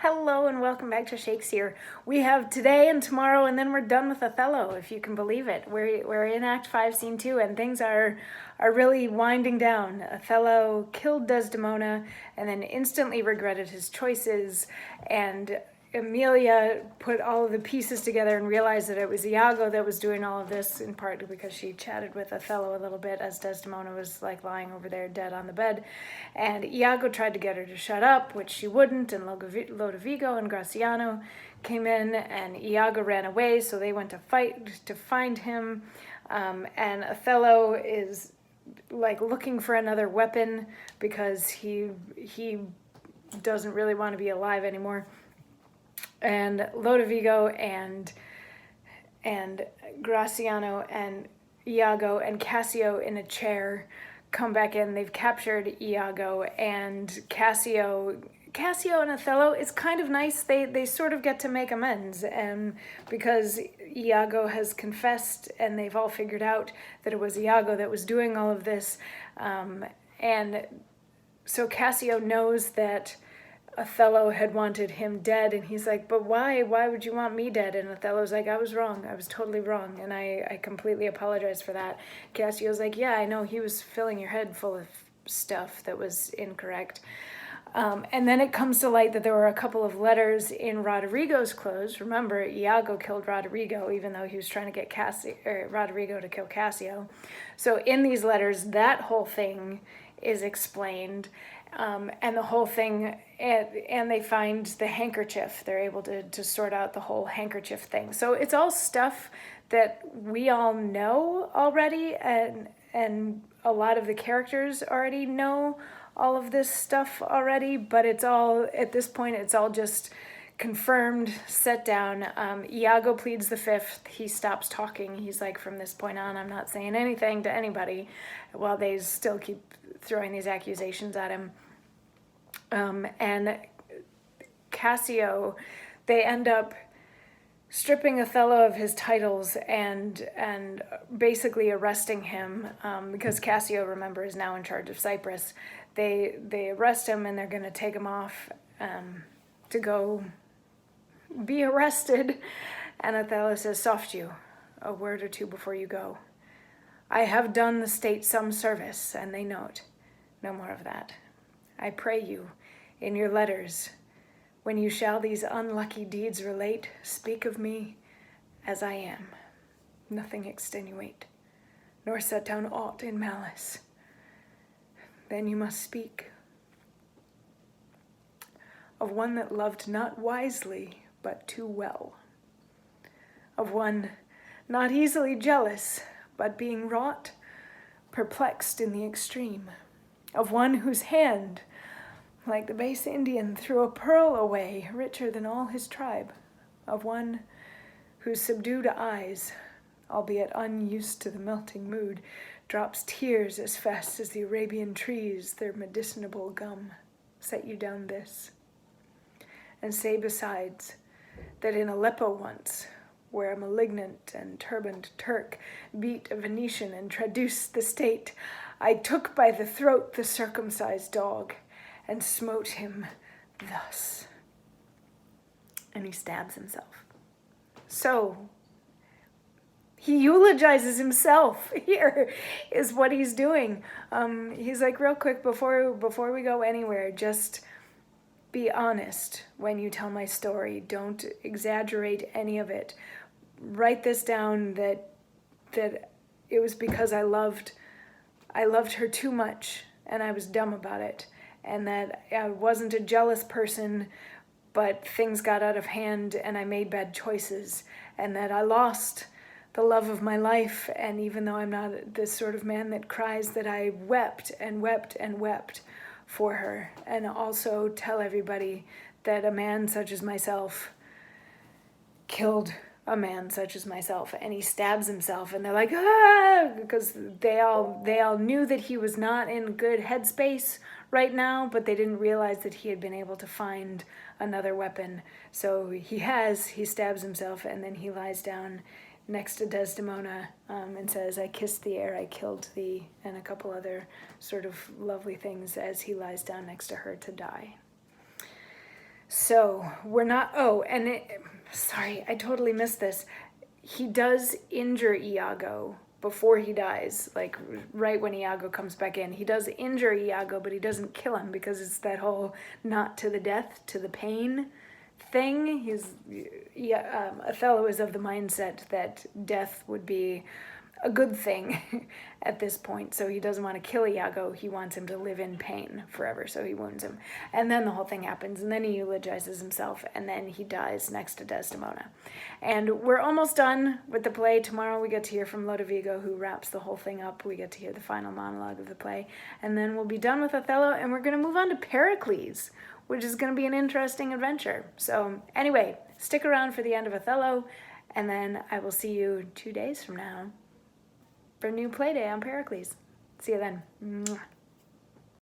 Hello and welcome back to Shakesyear. We have today and tomorrow and then we're done with Othello, if you can believe it. We're in Act 5, Scene 2 and things are really winding down. Othello killed Desdemona and then instantly regretted his choices, and Emilia put all of the pieces together and realized that it was Iago that was doing all of this, in part because she chatted with Othello a little bit as Desdemona was like lying over there dead on the bed. And Iago tried to get her to shut up, which she wouldn't, and Lodovico and Graciano came in and Iago ran away, so they went to fight to find him. And Othello is like looking for another weapon because he doesn't really want to be alive anymore. And Lodovico and Graciano and Iago and Cassio in a chair come back in. They've captured Iago and Cassio and Othello. It's kind of nice. They sort of get to make amends, and because Iago has confessed and they've all figured out that it was Iago that was doing all of this, and so Cassio knows that Othello had wanted him dead, and he's like, but why would you want me dead? And Othello's like, I was wrong, I was totally wrong, and I completely apologize for that. Cassio's like, yeah, I know, he was filling your head full of stuff that was incorrect. And then it comes to light that there were a couple of letters in Roderigo's clothes. Remember, Iago killed Roderigo, even though he was trying to get Roderigo to kill Cassio. So in these letters, that whole thing is explained. And the whole thing, and they find the handkerchief. They're able to sort out the whole handkerchief thing. So it's all stuff that we all know already, and a lot of the characters already know all of this stuff already, but it's all, at this point, it's all just confirmed, set down. Iago pleads the fifth. He stops talking. He's like, from this point on, I'm not saying anything to anybody, while they still keep throwing these accusations at him. And Cassio, they end up stripping Othello of his titles and basically arresting him, because Cassio, remember, is now in charge of Cyprus. They arrest him and they're going to take him off to go be arrested. And Othello says, soft you, a word or two before you go. I have done the state some service, and they know it. No more of that. I pray you, in your letters, when you shall these unlucky deeds relate, speak of me as I am, nothing extenuate, nor set down aught in malice. Then you must speak of one that loved not wisely, but too well, of one not easily jealous, but being wrought, perplexed in the extreme, of one whose hand, like the base Indian, threw a pearl away, richer than all his tribe, of one whose subdued eyes, albeit unused to the melting mood, drops tears as fast as the Arabian trees their medicinable gum. Set you down this, and say besides that in Aleppo once, where a malignant and turbaned Turk beat a Venetian and traduced the state, I took by the throat the circumcised dog and smote him thus. And he stabs himself. So he eulogizes himself. Here is what he's doing. He's like, real quick, before we go anywhere, just be honest when you tell my story. Don't exaggerate any of it. Write this down that it was because I loved her too much and I was dumb about it, and that I wasn't a jealous person, but things got out of hand and I made bad choices, and that I lost the love of my life. And even though I'm not this sort of man that cries, that I wept and wept and wept for her. And also tell everybody that a man such as myself killed a man such as myself, and he stabs himself, and they're like, ah, because they all knew that he was not in good headspace right now, but they didn't realize that he had been able to find another weapon. So he stabs himself, and then he lies down next to Desdemona and says, I kissed the air, I killed thee, and a couple other sort of lovely things as he lies down next to her to die. So we're not, oh, and sorry, I totally missed this. He does injure Iago before he dies, like right when Iago comes back in. He does injure Iago, but he doesn't kill him because it's that whole not to the death, to the pain thing. Othello is of the mindset that death would be a good thing at this point. So he doesn't want to kill Iago. He wants him to live in pain forever. So he wounds him. And then the whole thing happens. And then he eulogizes himself. And then he dies next to Desdemona. And we're almost done with the play. Tomorrow we get to hear from Lodovico, who wraps the whole thing up. We get to hear the final monologue of the play. And then we'll be done with Othello. And we're going to move on to Pericles, which is going to be an interesting adventure. So anyway, stick around for the end of Othello. And then I will see you 2 days from now for a new play day on Pericles. See you then. Mwah.